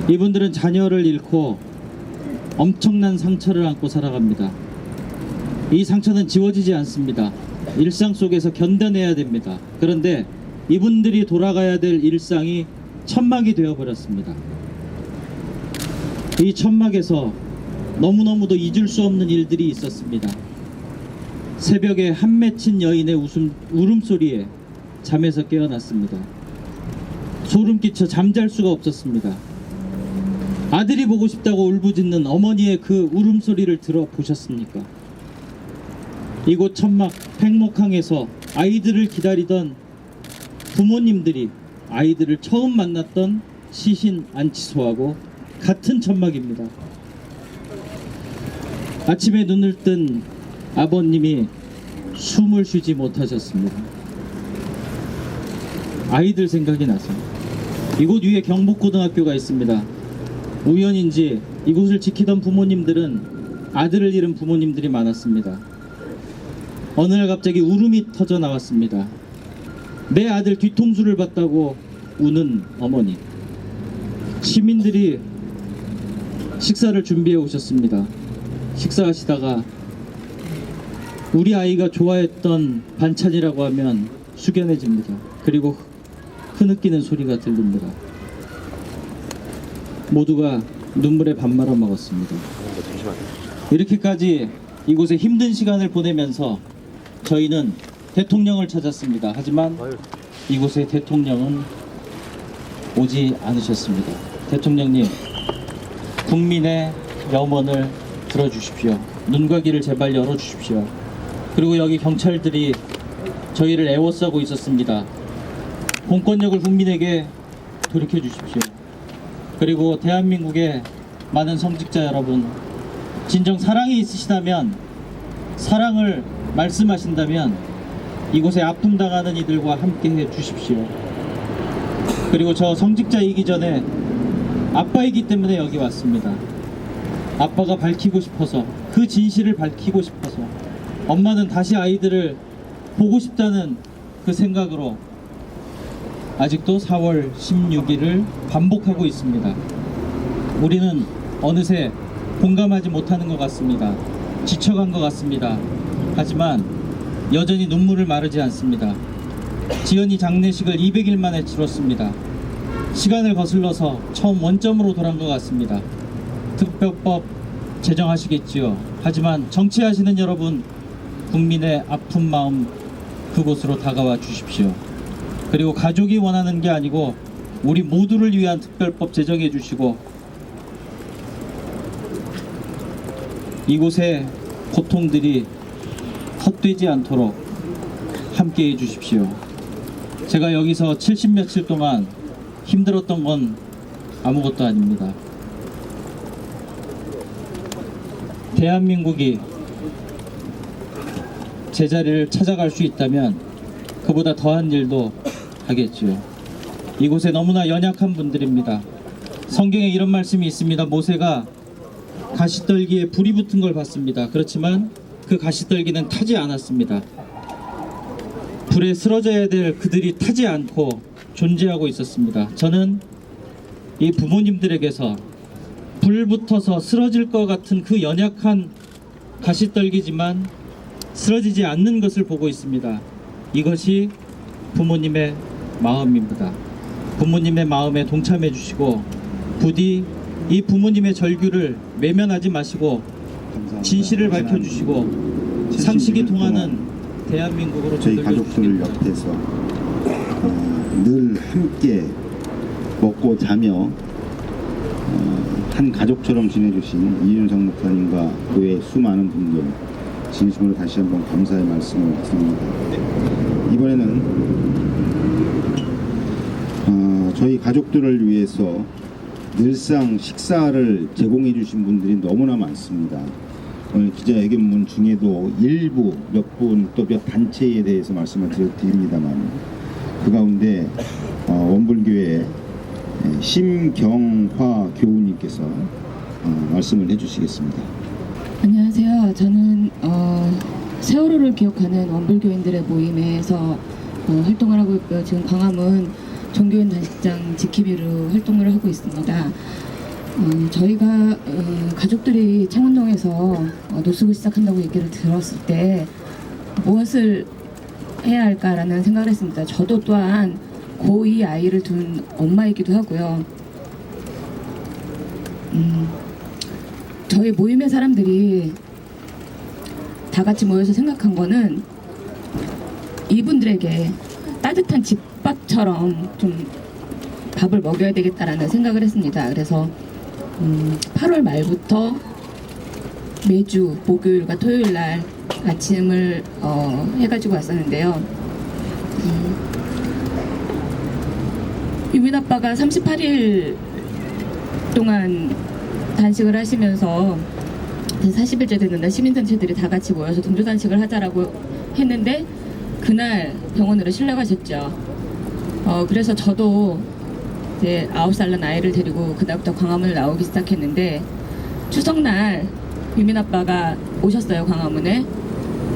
이분들은 자녀를 잃고 엄청난 상처를 안고 살아갑니다. 이 상처는 지워지지 않습니다. 일상 속에서 견뎌내야 됩니다. 그런데 이분들이 돌아가야 될 일상이 천막이 되어버렸습니다. 이 천막에서 너무너무도 잊을 수 없는 일들이 있었습니다. 새벽에 한 맺힌 여인의 울음소리에 잠에서 깨어났습니다. 소름 끼쳐 잠잘 수가 없었습니다. 아들이 보고 싶다고 울부짖는 어머니의 그 울음소리를 들어보셨습니까? 이곳 천막 팽목항에서 아이들을 기다리던 부모님들이 아이들을 처음 만났던 시신 안치소하고 같은 천막입니다. 아침에 눈을 뜬 아버님이 숨을 쉬지 못하셨습니다. 아이들 생각이 나서 이곳 위에 경북고등학교가 있습니다. 우연인지 이곳을 지키던 부모님들은 아들을 잃은 부모님들이 많았습니다. 어느 날 갑자기 울음이 터져 나왔습니다. 내 아들 뒤통수를 봤다고 우는 어머니. 시민들이 식사를 준비해 오셨습니다. 식사하시다가 우리 아이가 좋아했던 반찬이라고 하면 숙연해집니다. 그리고 흐느끼는 소리가 들립니다. 모두가 눈물에 밥 말아 먹었습니다. 이렇게까지 이곳에 힘든 시간을 보내면서 저희는 대통령을 찾았습니다. 하지만 이곳에 대통령은 오지 않으셨습니다. 대통령님, 국민의 염원을 들어주십시오. 눈과 귀를 제발 열어주십시오. 그리고 여기 경찰들이 저희를 애워싸고 있었습니다. 공권력을 국민에게 돌이켜 주십시오. 그리고 대한민국의 많은 성직자 여러분, 진정 사랑이 있으시다면, 사랑을 말씀하신다면 이곳에 아픔 당하는 이들과 함께 해 주십시오. 그리고 저 성직자이기 전에 아빠이기 때문에 여기 왔습니다. 아빠가 밝히고 싶어서, 그 진실을 밝히고 싶어서, 엄마는 다시 아이들을 보고 싶다는 그 생각으로 아직도 4월 16일을 반복하고 있습니다. 우리는 어느새 공감하지 못하는 것 같습니다. 지쳐간 것 같습니다. 하지만 여전히 눈물을 마르지 않습니다. 지연이 장례식을 200일 만에 치렀습니다. 시간을 거슬러서 처음 원점으로 돌아온 것 같습니다. 특별법 제정하시겠지요. 하지만 정치하시는 여러분, 국민의 아픈 마음 그곳으로 다가와 주십시오. 그리고 가족이 원하는 게 아니고 우리 모두를 위한 특별법 제정해 주시고 이곳의 고통들이 헛되지 않도록 함께 해 주십시오. 제가 여기서 70며칠 동안 힘들었던 건 아무것도 아닙니다. 대한민국이 제자리를 찾아갈 수 있다면 그보다 더한 일도 하겠지요. 이곳에 너무나 연약한 분들입니다. 성경에 이런 말씀이 있습니다. 모세가 가시떨기에 불이 붙은 걸 봤습니다. 그렇지만 그 가시떨기는 타지 않았습니다. 불에 쓰러져야 될 그들이 타지 않고 존재하고 있었습니다. 저는 이 부모님들에게서 불 붙어서 쓰러질 것 같은 그 연약한 가시떨기지만 쓰러지지 않는 것을 보고 있습니다. 이것이 부모님의 마음입니다. 부모님의 마음에 동참해 주시고 부디 이 부모님의 절규를 외면하지 마시고 진실을 밝혀주시고 상식이 통하는 대한민국으로 저희 가족들 옆에서 늘 함께 먹고 자며 한 가족처럼 지내주신 이윤성 목사님과 그 외 수많은 분들 진심으로 다시 한번 감사의 말씀을 드립니다. 이번에는 저희 가족들을 위해서 늘상 식사를 제공해 주신 분들이 너무나 많습니다. 오늘 기자회견문 중에도 일부 몇 분 또 몇 단체에 대해서 말씀을 드립니다만 그 가운데 원불교회 심경화 교우님께서 말씀을 해주시겠습니다. 안녕하세요. 저는 세월호를 기억하는 원불교인들의 모임에서 활동을 하고 있고요. 지금 광화문 종교인 단식장 지키비로 활동을 하고 있습니다. 저희가 가족들이 창원동에서 노숙을 시작한다고 얘기를 들었을 때 무엇을 해야 할까라는 생각을 했습니다. 저도 또한 고2 아이를 둔 엄마이기도 하고요. 저희 모임의 사람들이 다 같이 모여서 생각한 거는 이분들에게 따뜻한 집밥처럼 좀 밥을 먹여야 되겠다라는 생각을 했습니다. 그래서 8월 말부터 매주 목요일과 토요일 날 아침을 해가지고 왔었는데요. 유민 아빠가 38일 동안 단식을 하시면서 40일째 되는 날 시민단체들이 다 같이 모여서 등조단식을 하자라고 했는데 그날 병원으로 실려가셨죠. 그래서 저도 이제 9살 난 아이를 데리고 그날부터 광화문을 나오기 시작했는데 추석날 유민 아빠가 오셨어요, 광화문에.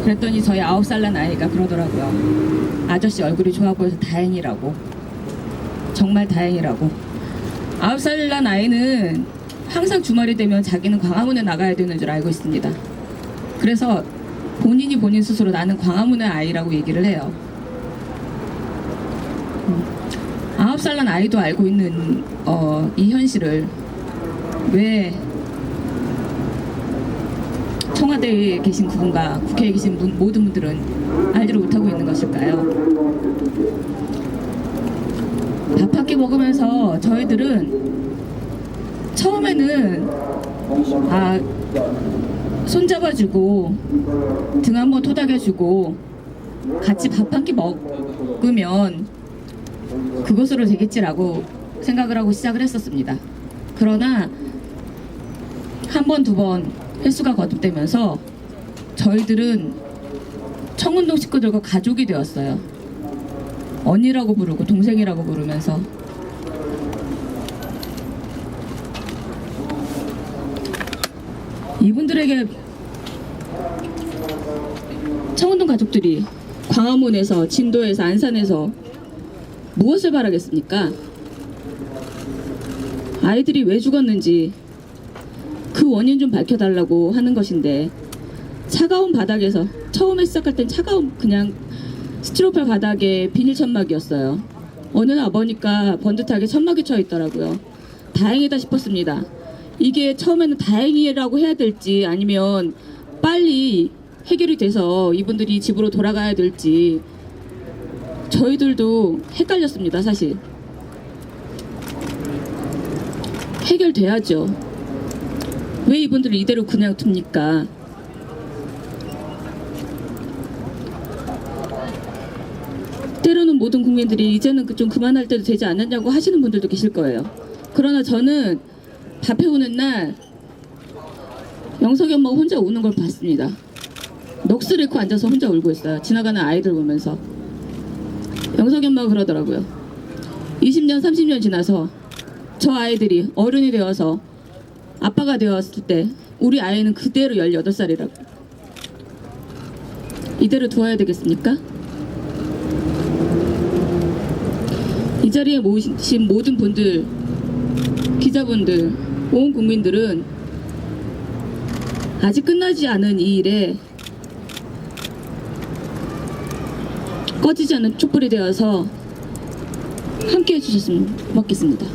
그랬더니 저희 9살 난 아이가 그러더라고요. 아저씨 얼굴이 좋아 보여서 다행이라고. 정말 다행이라고. 9살 난 아이는 항상 주말이 되면 자기는 광화문에 나가야 되는 줄 알고 있습니다. 그래서 본인이 본인 스스로 나는 광화문의 아이라고 얘기를 해요. 9살 난 아이도 알고 있는 이 현실을 왜 청와대에 계신 그분과 국회에 계신 모든 분들은 알지를 못하고 있는 것일까요? 밥 한 끼 먹으면서 저희들은 처음에는 손잡아주고 등 한번 토닥여주고 같이 밥 한 끼 먹으면 그것으로 되겠지라고 생각을 하고 시작을 했었습니다. 그러나 한 번, 두 번 횟수가 거듭되면서 저희들은 청운동 식구들과 가족이 되었어요. 언니라고 부르고 동생이라고 부르면서 이분들에게 청운동 가족들이 광화문에서 진도에서 안산에서 무엇을 바라겠습니까? 아이들이 왜 죽었는지 그 원인 좀 밝혀달라고 하는 것인데 차가운 바닥에서 처음에 시작할 땐 차가운 그냥 스티로폴 바닥에 비닐 천막이었어요. 어느 날 보니까 번듯하게 천막이 쳐 있더라고요. 다행이다 싶었습니다. 이게 처음에는 다행이라고 해야 될지 아니면 빨리 해결이 돼서 이분들이 집으로 돌아가야 될지 저희들도 헷갈렸습니다, 사실. 해결돼야죠. 왜 이분들을 이대로 그냥 둡니까? 때로는 모든 국민들이 이제는 좀 그만할 때도 되지 않았냐고 하시는 분들도 계실 거예요. 그러나 저는 밥 해오는 날 영석이 엄마가 혼자 우는 걸 봤습니다. 넋을 잃고 앉아서 혼자 울고 있어요. 지나가는 아이들 보면서. 영석이 엄마가 그러더라고요. 20년, 30년 지나서 저 아이들이 어른이 되어서 아빠가 되었을 때 우리 아이는 그대로 18살이라고. 이대로 두어야 되겠습니까? 이 자리에 모신 모든 분들, 기자분들, 온 국민들은 아직 끝나지 않은 이 일에 꺼지지 않는 촛불이 되어서 함께 해주셨으면 고맙겠습니다.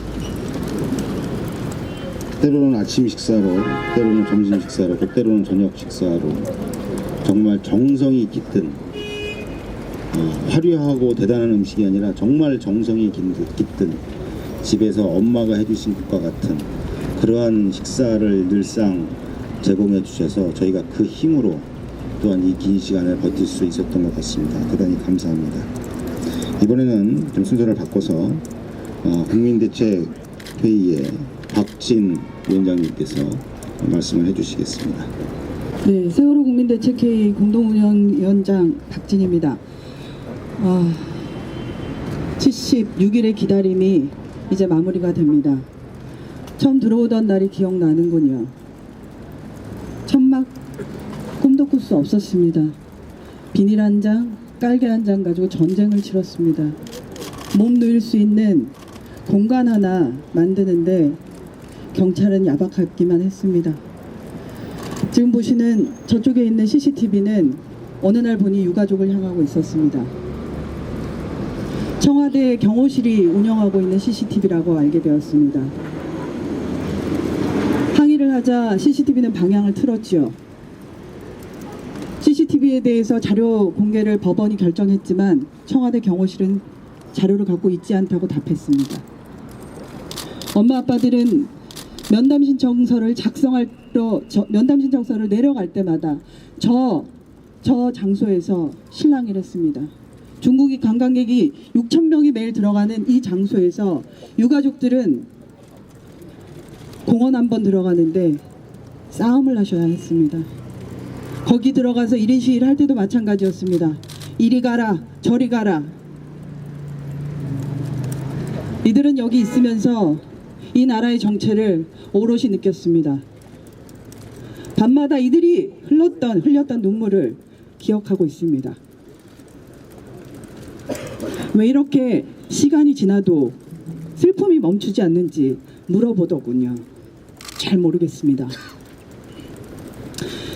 때로는 아침 식사로, 때로는 점심 식사로, 또 때로는 저녁 식사로 정말 정성이 깃든 화려하고 대단한 음식이 아니라 정말 정성이 깃든 집에서 엄마가 해주신 것과 같은 그러한 식사를 늘상 제공해 주셔서 저희가 그 힘으로 또한 이 긴 시간을 버틸 수 있었던 것 같습니다. 대단히 감사합니다. 이번에는 좀 순서를 바꿔서 국민대책회의에 박진 위원장님께서 말씀을 해주시겠습니다. 네, 세월호 국민대책회의 공동운영위원장 박진희입니다. 76일의 기다림이 이제 마무리가 됩니다. 처음 들어오던 날이 기억나는군요. 천막 꿈도 꿀 수 없었습니다. 비닐 한 장, 깔개 한 장 가지고 전쟁을 치렀습니다. 몸 누일 수 있는 공간 하나 만드는데 경찰은 야박하기만 했습니다. 지금 보시는 저쪽에 있는 CCTV는 어느 날 보니 유가족을 향하고 있었습니다. 청와대 경호실이 운영하고 있는 CCTV라고 알게 되었습니다. 항의를 하자 CCTV는 방향을 틀었지요. CCTV에 대해서 자료 공개를 법원이 결정했지만 청와대 경호실은 자료를 갖고 있지 않다고 답했습니다. 엄마 아빠들은 면담 신청서를 면담 신청서를 내려갈 때마다 저 장소에서 실랑이를 했습니다. 중국이 관광객이 6,000명이 매일 들어가는 이 장소에서 유가족들은 공원 한번 들어가는데 싸움을 하셔야 했습니다. 거기 들어가서 1인 시위를 할 때도 마찬가지였습니다. 이리 가라 저리 가라. 이들은 여기 있으면서 이 나라의 정체를 오롯이 느꼈습니다. 밤마다 이들이 흘렸던 눈물을 기억하고 있습니다. 왜 이렇게 시간이 지나도 슬픔이 멈추지 않는지 물어보더군요. 잘 모르겠습니다.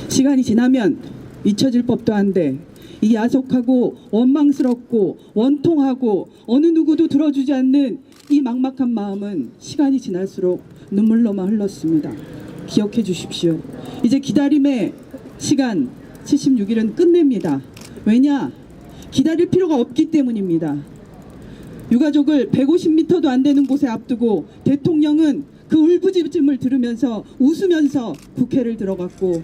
시간이 지나면 잊혀질 법도 한데 이 야속하고 원망스럽고 원통하고 어느 누구도 들어주지 않는 이 막막한 마음은 시간이 지날수록 눈물로만 흘렀습니다. 기억해 주십시오. 이제 기다림의 시간 76일은 끝냅니다. 왜냐? 기다릴 필요가 없기 때문입니다. 유가족을 150m도 안 되는 곳에 앞두고 대통령은 그 울부짖음을 들으면서 웃으면서 국회를 들어갔고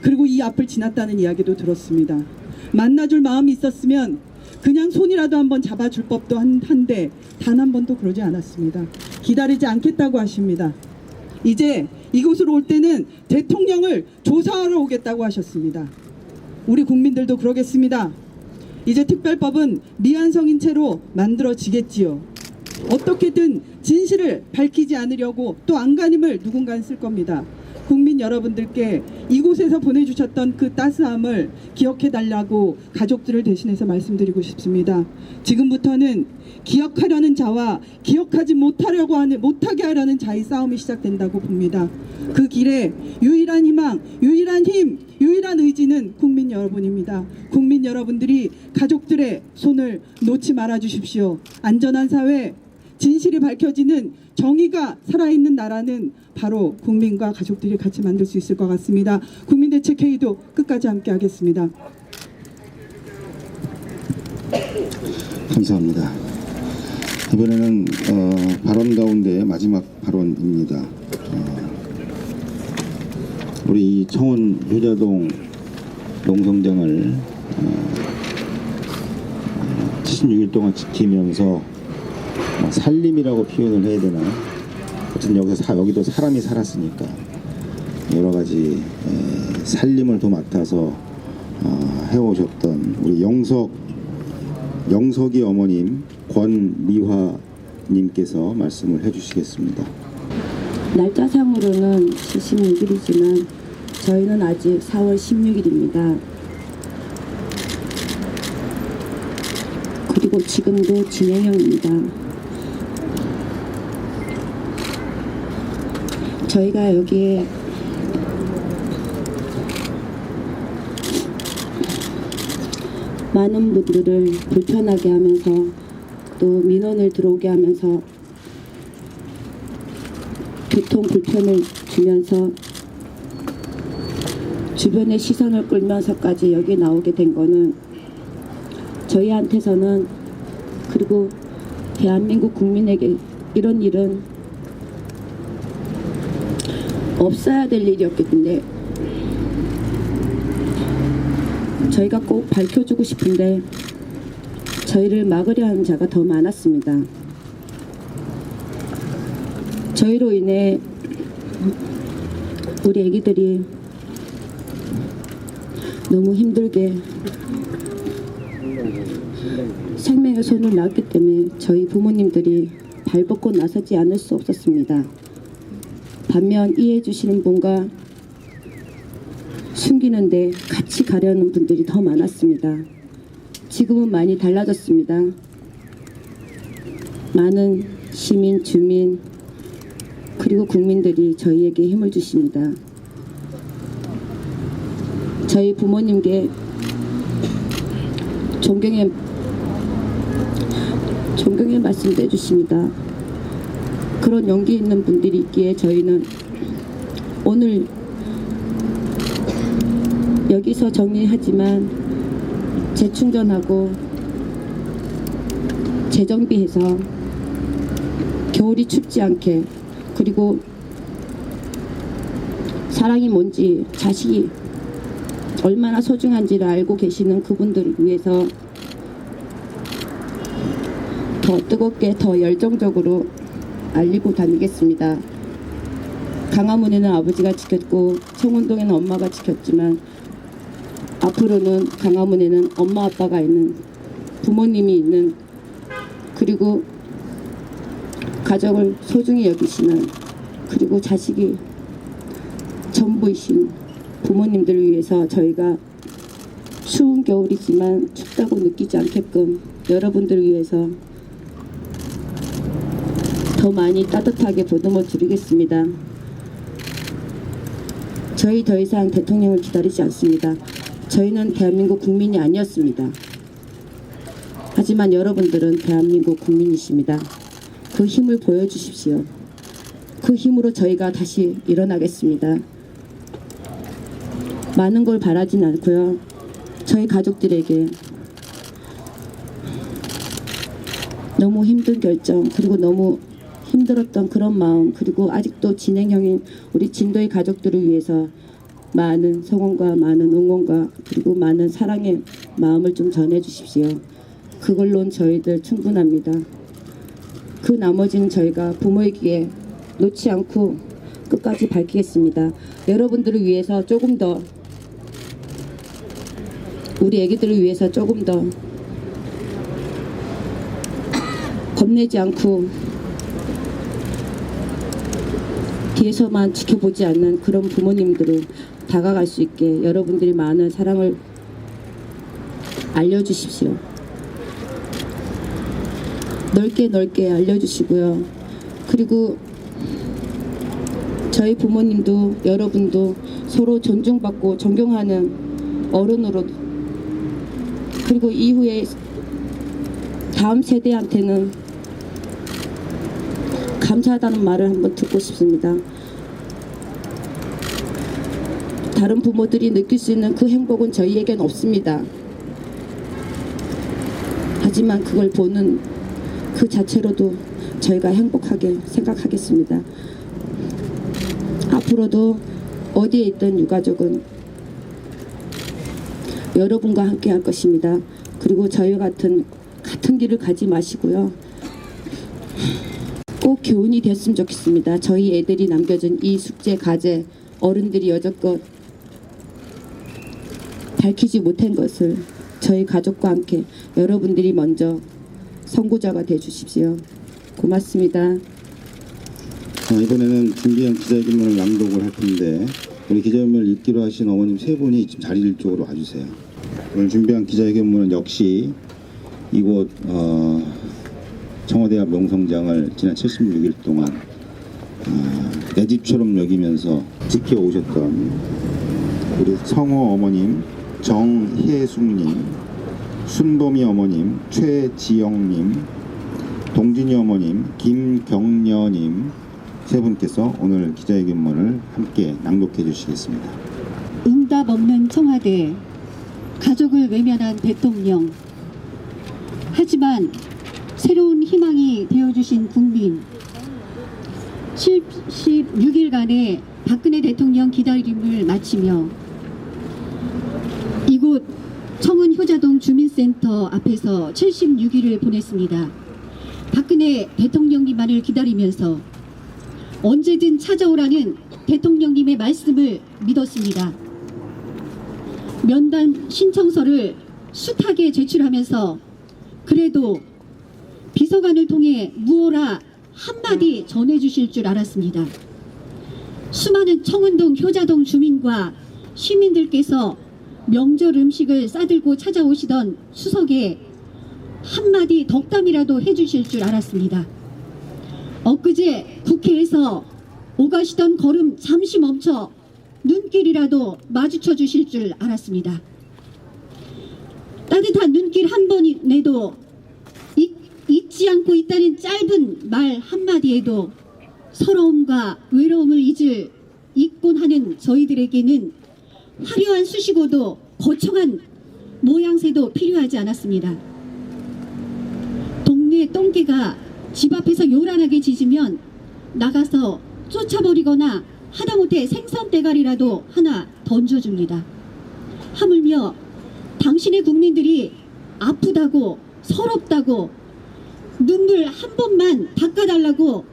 그리고 이 앞을 지났다는 이야기도 들었습니다. 만나줄 마음이 있었으면 그냥 손이라도 한번 잡아줄 법도 한데 단 한 번도 그러지 않았습니다. 기다리지 않겠다고 하십니다. 이제 이곳으로 올 때는 대통령을 조사하러 오겠다고 하셨습니다. 우리 국민들도 그러겠습니다. 이제 특별법은 미완성인 채로 만들어지겠지요. 어떻게든 진실을 밝히지 않으려고 또 안간힘을 누군가는 쓸 겁니다. 국민 여러분들께 이곳에서 보내주셨던 그 따스함을 기억해달라고 가족들을 대신해서 말씀드리고 싶습니다. 지금부터는 기억하려는 자와 기억하지 못하게 하려는 자의 싸움이 시작된다고 봅니다. 그 길에 유일한 희망, 유일한 힘, 유일한 의지는 국민 여러분입니다. 국민 여러분들이 가족들의 손을 놓지 말아 주십시오. 안전한 사회, 진실이 밝혀지는 정의가 살아있는 나라는 바로 국민과 가족들이 같이 만들 수 있을 것 같습니다. 국민대책회의도 끝까지 함께 하겠습니다. 감사합니다. 이번에는 발언 가운데 마지막 발언입니다. 우리 이 청원 효자동 농성장을 76일 동안 지키면서 살림이라고 표현을 해야 되나? 어쨌든 여기도 사람이 살았으니까 여러 가지 살림을 더 맡아서 해오셨던 우리 영석이 어머님 권미화님께서 말씀을 해주시겠습니다. 날짜상으로는 76일이지만 저희는 아직 4월 16일입니다. 그리고 지금도 진행형입니다. 저희가 여기에 많은 분들을 불편하게 하면서 또 민원을 들어오게 하면서 교통 불편을 주면서 주변의 시선을 끌면서까지 여기 나오게 된 거는 저희한테서는 그리고 대한민국 국민에게 이런 일은 없어야 될 일이었기 때문에 저희가 꼭 밝혀주고 싶은데 저희를 막으려 하는 자가 더 많았습니다. 저희로 인해 우리 애기들이 너무 힘들게 생명의 손을 놨기 때문에 저희 부모님들이 발벗고 나서지 않을 수 없었습니다. 반면 이해해 주시는 분과 숨기는데 같이 가려는 분들이 더 많았습니다. 지금은 많이 달라졌습니다. 많은 시민, 주민, 그리고 국민들이 저희에게 힘을 주십니다. 저희 부모님께 존경의 말씀도 해주십니다. 그런 용기 있는 분들이 있기에 저희는 오늘 여기서 정리하지만 재충전하고 재정비해서 겨울이 춥지 않게, 그리고 사랑이 뭔지, 자식이 얼마나 소중한지를 알고 계시는 그분들을 위해서 더 뜨겁게, 더 열정적으로 알리고 다니겠습니다. 강화문에는 아버지가 지켰고 청운동에는 엄마가 지켰지만 앞으로는 강화문에는 엄마 아빠가 있는, 부모님이 있는, 그리고 가족을 소중히 여기시는, 그리고 자식이 전부이신 부모님들을 위해서 저희가 추운 겨울이지만 춥다고 느끼지 않게끔 여러분들을 위해서 더 많이 따뜻하게 보듬어 드리겠습니다. 저희 더 이상 대통령을 기다리지 않습니다. 저희는 대한민국 국민이 아니었습니다. 하지만 여러분들은 대한민국 국민이십니다. 그 힘을 보여주십시오. 그 힘으로 저희가 다시 일어나겠습니다. 많은 걸 바라진 않고요. 저희 가족들에게 너무 힘든 결정, 그리고 너무 힘들었던 그런 마음, 그리고 아직도 진행형인 우리 진도의 가족들을 위해서 많은 성원과 많은 응원과 그리고 많은 사랑의 마음을 좀 전해주십시오. 그걸로는 저희들 충분합니다. 그 나머지는 저희가 부모에게 놓지 않고 끝까지 밝히겠습니다. 여러분들을 위해서 조금 더, 우리 애기들을 위해서 조금 더 겁내지 않고 뒤에서만 지켜보지 않는 그런 부모님들을 다가갈 수 있게 여러분들이 많은 사랑을 알려주십시오. 넓게 알려주시고요. 그리고 저희 부모님도 여러분도 서로 존중받고 존경하는 어른으로, 그리고 이후에 다음 세대한테는 감사하다는 말을 한번 듣고 싶습니다. 다른 부모들이 느낄 수 있는 그 행복은 저희에겐 없습니다. 하지만 그걸 보는 그 자체로도 저희가 행복하게 생각하겠습니다. 앞으로도 어디에 있든 유가족은 여러분과 함께 할 것입니다. 그리고 저희 같은 길을 가지 마시고요. 꼭 교훈이 됐으면 좋겠습니다. 저희 애들이 남겨준 이 숙제, 과제, 어른들이 여태껏 밝히지 못한 것을 저희 가족과 함께 여러분들이 먼저 선구자가 되주십시오. 고맙습니다. 이번에는 준비한 기자회견문을 낭독을 할 텐데 우리 기자회견문을 읽기로 하신 어머님 세 분이 지금 자리 쪽으로 와주세요. 오늘 준비한 기자회견문은 역시 이곳 청와대 앞 명성장을 지난 76일 동안 내 집처럼 여기면서 지켜오셨던 우리 성호 어머님, 정혜숙님, 순범이 어머님, 최지영님, 동진이 어머님, 김경녀님 세 분께서 오늘 기자회견문을 함께 낭독해 주시겠습니다. 응답 없는 청와대, 가족을 외면한 대통령. 하지만 새로운 희망이 되어주신 국민. 76일간의 박근혜 대통령 기다림을 마치며 이곳 청운 효자동 주민센터 앞에서 76일을 보냈습니다. 박근혜 대통령님만을 기다리면서 언제든 찾아오라는 대통령님의 말씀을 믿었습니다. 면담 신청서를 숱하게 제출하면서 그래도 비서관을 통해 무어라 한마디 전해주실 줄 알았습니다. 수많은 청운동 효자동 주민과 시민들께서 명절 음식을 싸들고 찾아오시던 추석에 한마디 덕담이라도 해주실 줄 알았습니다. 엊그제 국회에서 오가시던 걸음 잠시 멈춰 눈길이라도 마주쳐 주실 줄 알았습니다. 따뜻한 눈길 한 번에도 잊지 않고 있다는 짧은 말 한마디에도 서러움과 외로움을 잊곤 하는 저희들에게는 화려한 수식어도 거창한 모양새도 필요하지 않았습니다. 동네 똥개가 집 앞에서 요란하게 짖으면 나가서 쫓아버리거나 하다못해 생선 대가리라도 하나 던져줍니다. 하물며 당신의 국민들이 아프다고 서럽다고 눈물 한 번만 닦아달라고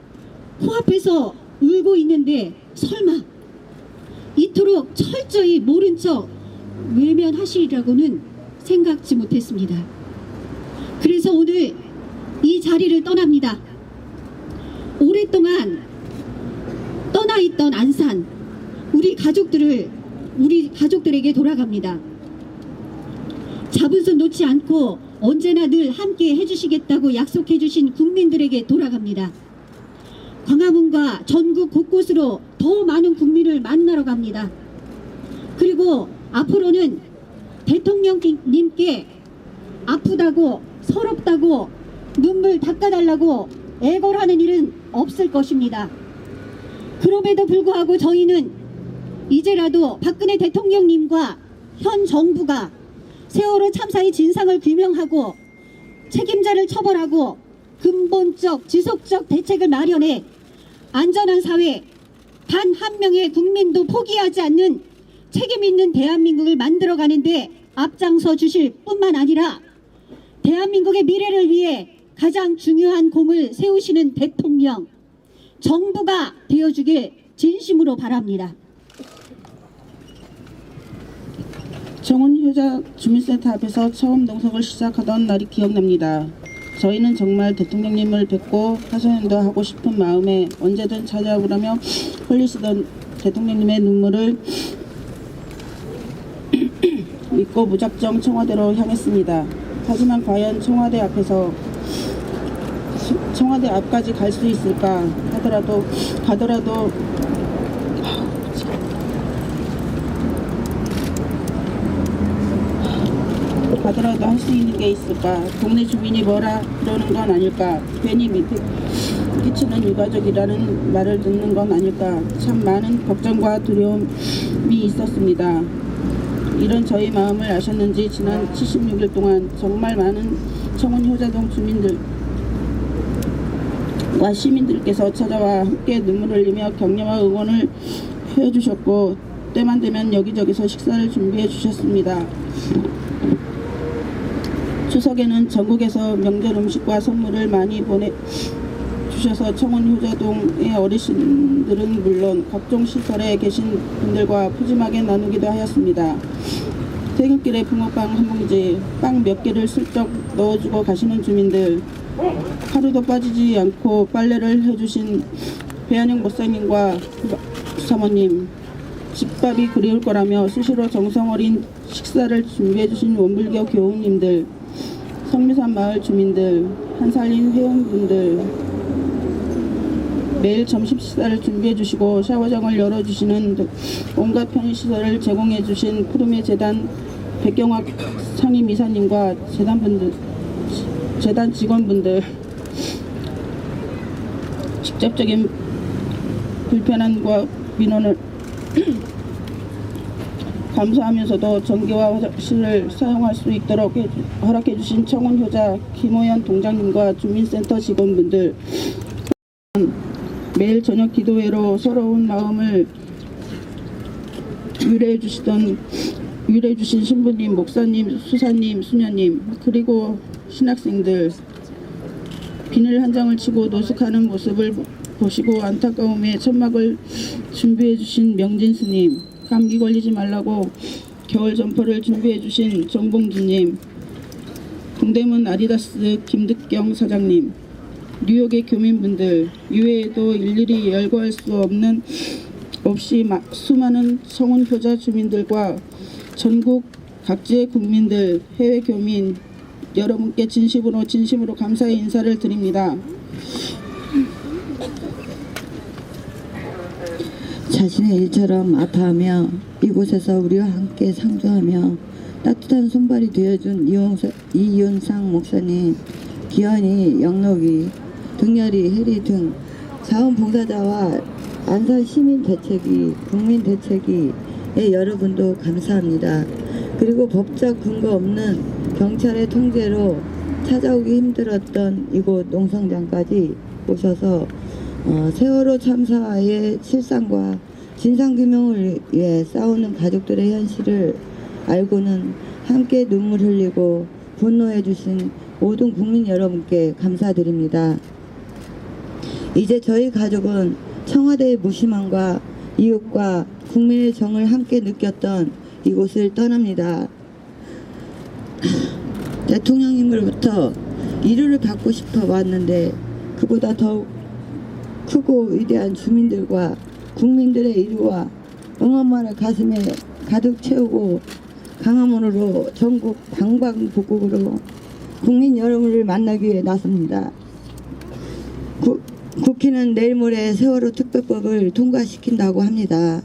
코앞에서 울고 있는데 설마 이토록 철저히 모른 척 외면하시리라고는 생각지 못했습니다. 그래서 오늘 이 자리를 떠납니다. 오랫동안 떠나있던 안산, 우리 가족들에게 돌아갑니다. 잡은 손 놓지 않고 언제나 늘 함께 해주시겠다고 약속해주신 국민들에게 돌아갑니다. 광화문과 전국 곳곳으로 더 많은 국민을 만나러 갑니다. 그리고 앞으로는 대통령님께 아프다고 서럽다고 눈물 닦아달라고 애걸하는 일은 없을 것입니다. 그럼에도 불구하고 저희는 이제라도 박근혜 대통령님과 현 정부가 세월호 참사의 진상을 규명하고 책임자를 처벌하고 근본적 지속적 대책을 마련해 안전한 사회, 단 한 명의 국민도 포기하지 않는 책임 있는 대한민국을 만들어가는데 앞장서 주실 뿐만 아니라 대한민국의 미래를 위해 가장 중요한 공을 세우시는 대통령, 정부가 되어주길 진심으로 바랍니다. 청운효자 주민센터 앞에서 처음 농성을 시작하던 날이 기억납니다. 저희는 정말 대통령님을 뵙고 하소연도 하고 싶은 마음에 언제든 찾아오라며 흘리시던 대통령님의 눈물을 믿고 무작정 청와대로 향했습니다. 하지만 과연 청와대 앞까지 갈 수 있을까 가더라도 할 수 있는 게 있을까? 동네 주민이 뭐라 그러는 건 아닐까? 괜히 밑에 끼치는 유가족이라는 말을 듣는 건 아닐까? 참 많은 걱정과 두려움이 있었습니다. 이런 저희 마음을 아셨는지 지난 76일 동안 정말 많은 청운효자동 주민들과 시민들께서 찾아와 함께 눈물을 흘리며 격려와 응원을 해주셨고 때만 되면 여기저기서 식사를 준비해 주셨습니다. 추석에는 전국에서 명절 음식과 선물을 많이 보내주셔서 청운효자동의 어르신들은 물론 각종 시설에 계신 분들과 푸짐하게 나누기도 하였습니다. 퇴근길에 붕어빵 한 봉지, 빵 몇 개를 슬쩍 넣어주고 가시는 주민들, 하루도 빠지지 않고 빨래를 해주신 배한영 목사님과 사모님, 집밥이 그리울 거라며 수시로 정성 어린 식사를 준비해주신 원불교 교우님들, 성미산 마을 주민들, 한살림 회원분들, 매일 점심 식사를 준비해주시고 샤워장을 열어주시는 온갖 편의시설을 제공해주신 푸르메 재단 백경학 상임이사님과 재단 직원분들, 직접적인 불편함과 민원을 감사하면서도 전기와 화장실을 사용할 수 있도록 허락해 주신 청운효자 김호연 동장님과 주민센터 직원분들, 매일 저녁 기도회로 서러운 마음을 위로해 주신 신부님, 목사님, 수사님, 수녀님, 그리고 신학생들, 비늘 한 장을 치고 노숙하는 모습을 보시고 안타까움에 천막을 준비해 주신 명진 스님, 감기 걸리지 말라고 겨울 점퍼를 준비해 주신 정봉주님, 동대문 아디다스 김득경 사장님, 뉴욕의 교민분들, 이외에도 일일이 열거할 수 없이 수많은 성원 효자 주민들과 전국 각지의 국민들, 해외 교민 여러분께 진심으로 감사의 인사를 드립니다. 자신의 일처럼 아파하며 이곳에서 우리와 함께 상주하며 따뜻한 손발이 되어준 이윤상 목사님, 기현이, 영록이, 등열이, 해리 등 자원봉사자와 안산 시민 대책위, 국민 대책위의 여러분도 감사합니다. 그리고 법적 근거 없는 경찰의 통제로 찾아오기 힘들었던 이곳 농성장까지 오셔서 세월호 참사의 실상과 진상규명을 위해 싸우는 가족들의 현실을 알고는 함께 눈물 흘리고 분노해 주신 모든 국민 여러분께 감사드립니다. 이제 저희 가족은 청와대의 무심함과 이웃과 국민의 정을 함께 느꼈던 이곳을 떠납니다. 대통령님으로부터 이루를 받고 싶어 왔는데 그보다 더욱 크고 위대한 주민들과 국민들의 이루와 응원만을 가슴에 가득 채우고 강화문으로 전국 방방곡곡으로 국민 여러분을 만나기 위해 나섭니다. 국회는 내일 모레 세월호 특별법을 통과시킨다고 합니다.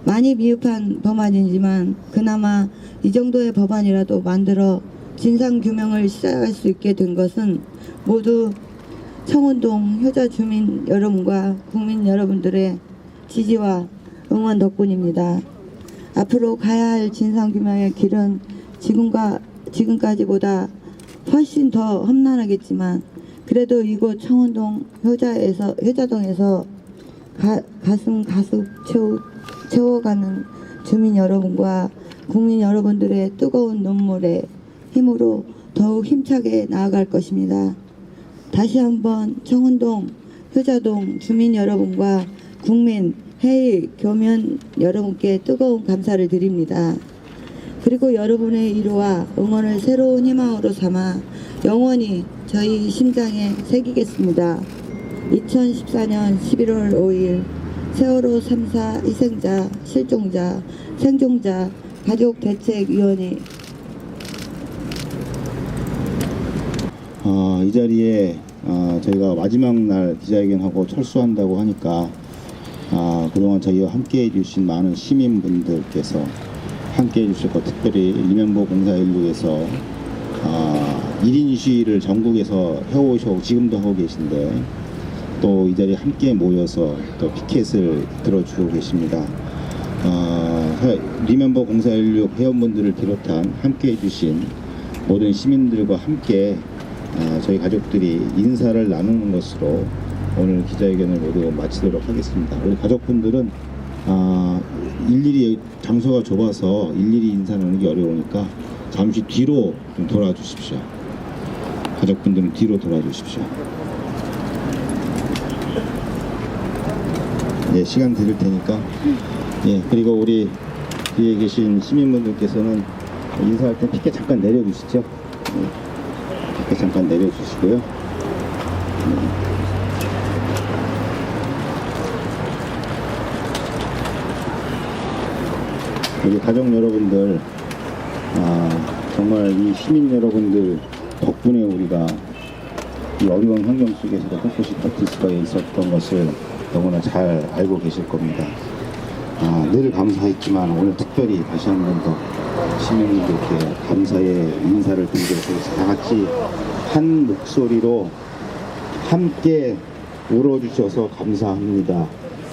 많이 미흡한 법안이지만 그나마 이 정도의 법안이라도 만들어 진상규명을 시작할 수 있게 된 것은 모두 청운동 효자 주민 여러분과 국민 여러분들의 지지와 응원 덕분입니다. 앞으로 가야 할 진상규명의 길은 지금까지보다 훨씬 더 험난하겠지만 그래도 이곳 청운동 효자동에서 가슴 가득 채워가는 주민 여러분과 국민 여러분들의 뜨거운 눈물에 힘으로 더욱 힘차게 나아갈 것입니다. 다시 한번 청운동 효자동 주민 여러분과 국민 해외 교민 여러분께 뜨거운 감사를 드립니다. 그리고 여러분의 위로와 응원을 새로운 희망으로 삼아 영원히 저희 심장에 새기겠습니다. 2014년 11월 5일 세월호 3사 희생자, 실종자, 생존자 가족대책위원회 이 자리에 저희가 마지막 날 기자회견하고 철수한다고 하니까 그동안 저희와 함께 해주신 많은 시민분들께서 함께 해주셨고 특별히 리멤버 0416에서 1인 시위를 전국에서 해오셔 지금도 하고 계신데 또 이 자리에 함께 모여서 또 피켓을 들어주고 계십니다. 리멤버 0416 회원분들을 비롯한 함께 해주신 모든 시민들과 함께 저희 가족들이 인사를 나누는 것으로 오늘 기자회견을 모두 마치도록 하겠습니다. 우리 가족분들은 일일이 장소가 좁아서 일일이 인사 나누기 어려우니까 잠시 뒤로 좀 돌아주십시오. 가족분들은 뒤로 돌아주십시오. 예, 시간 드릴 테니까. 예, 그리고 우리 뒤에 계신 시민분들께서는 인사할 때 피켓 잠깐 내려주시죠. 예, 피켓 잠깐 내려주시고요. 우리 가족 여러분들, 정말 이 시민 여러분들 덕분에 우리가 이 어려운 환경 속에서도 꿋꿋이 버틸 수가 있었던 것을 너무나 잘 알고 계실 겁니다. 늘 감사했지만 오늘 특별히 다시 한 번 더 시민들께 감사의 인사를 드리도록 하겠습니다. 다 같이 한 목소리로 함께 울어주셔서 감사합니다.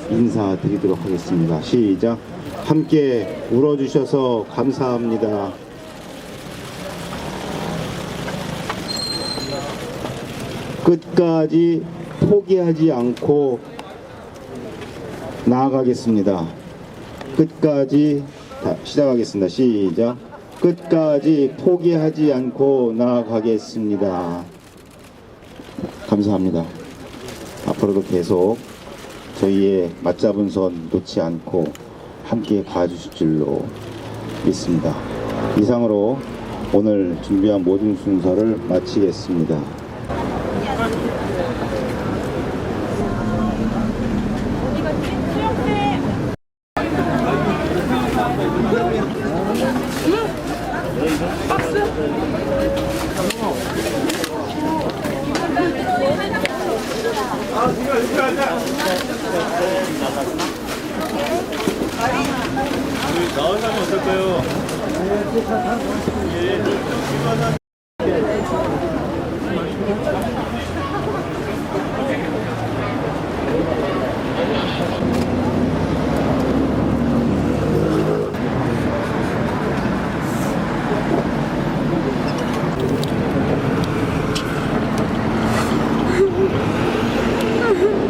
인사드리도록 하겠습니다. 시작. 함께 울어주셔서 감사합니다. 끝까지 포기하지 않고 나아가겠습니다. 끝까지 시작하겠습니다. 시작. 끝까지 포기하지 않고 나아가겠습니다. 감사합니다. 앞으로도 계속 저희의 맞잡은 손 놓지 않고 함께 가주실 줄로 있습니다. 이상으로 오늘 준비한 모든 순서를 마치겠습니다.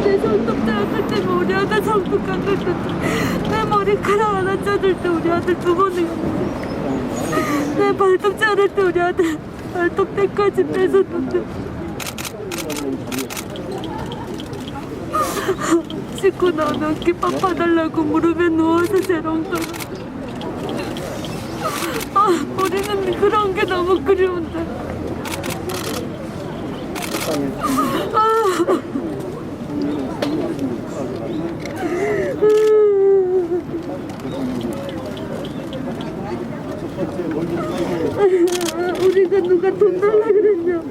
내 손톱 떼었을 때 우리 아들 손톱 깎을 때내 머리카락 하나 자를 때 우리 아들 2번을 내 발톱 자를 때 우리 아들 발톱 때까지 뺏었는데 씻고 나오면 김밥 봐달라고 무릎에 누워서 재롱 떨어. 우리는 그런 게 너무 그리운데. 우리가 누가 돈 달라 그랬냐?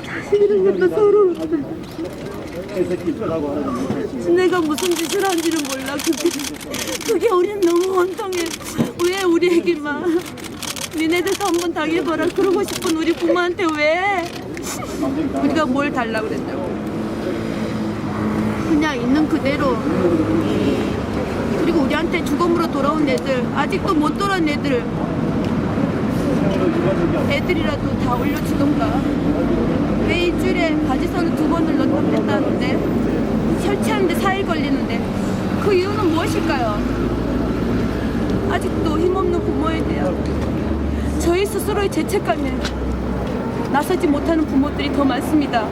자식이란 것도 서러운데 내가 무슨 짓을 한지는 몰라. 그게 우린 너무 원통해. 왜 우리에게만 니네들도 한번 당해봐라 그러고 싶은 우리 부모한테 왜 우리가 뭘 달라고 그랬냐고. 그냥 있는 그대로. 그리고 우리한테 주검으로 돌아온 애들, 아직도 못 돌아온 애들이라도 다 올려주던가. 왜 일주일에 바지선을 2번을 넣다 뺐다는데 설치하는데 4일 걸리는데 그 이유는 무엇일까요? 아직도 힘없는 부모에 대한 저희 스스로의 죄책감에 나서지 못하는 부모들이 더 많습니다.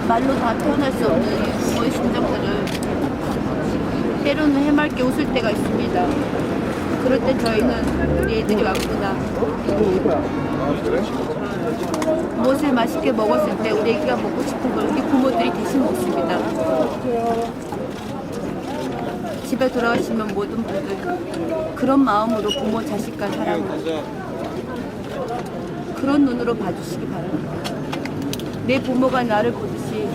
말로 다 표현할 수 없는 부모의 심정들을 때로는 해맑게 웃을 때가 있습니다. 그럴 때 저희는 우리 애들이 왔구나. 무엇을 맛있게 먹었을 때 우리 애기가 먹고 싶은 걸 우리 부모들이 대신 먹습니다. 집에 돌아가시면 모든 분들 그런 마음으로 부모 자식과 사랑을 그런 눈으로 봐주시기 바랍니다. 내 부모가 나를 보듯이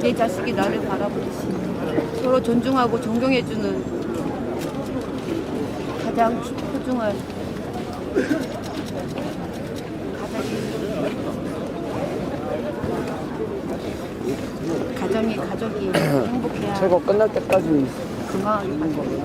내 자식이 나를 바라보듯이 서로 존중하고 존경해주는 가장 소중한 가족이 행복해야 최고 끝날 때까지 건강하게 간 겁니다.